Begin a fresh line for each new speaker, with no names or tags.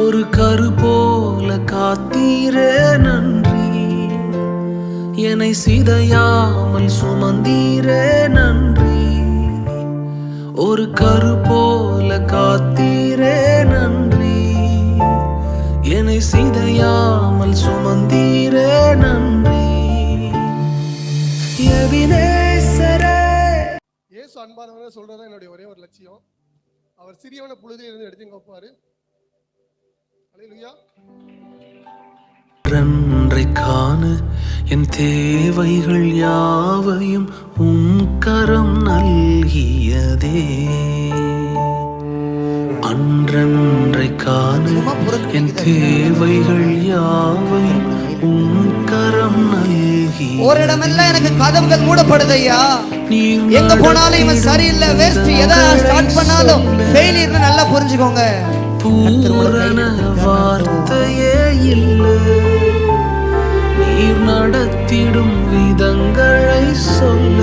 ஒரு கரு போல காத்தீரே நன்றி, என்னை சிதையாமல் சுமந்தீரே நன்றி. ஒரு கரு போல காத்தீரே நன்றி, என்னை சிதையாமல் சுமந்தீரே நன்றி. எபினேசரே.
இயேசு அன்பானவங்க சொல்றதா என்னுடைய ஒரே ஒரு லட்சியம். அவர் சிறியவனை புழுதியில் இருந்து எடுத்து வைப்பாரு. அல்லேலூயா.
ஒன்றை காண என் தேவைகள் யாவையும் உம் கரம் நல்கியதே. அன்றன்றை காண என் தேவைகள் யாவையும் உம் கரம் நல்கி.
ஒரு இடமெல்லாம் எனக்கு கதவுகள் மூடப்படுதையா, எங்க போனாலும் இவன் சரியில்லை, வேஸ்ட், எதை ஸ்டார்ட் பண்ணாலும் ஃபெயிலியர்னு நல்லா புரிஞ்சுக்கோங்க.
பூரண வார்த்தையே இல்லை, நீர் நடத்திடும் விதங்களை சொல்ல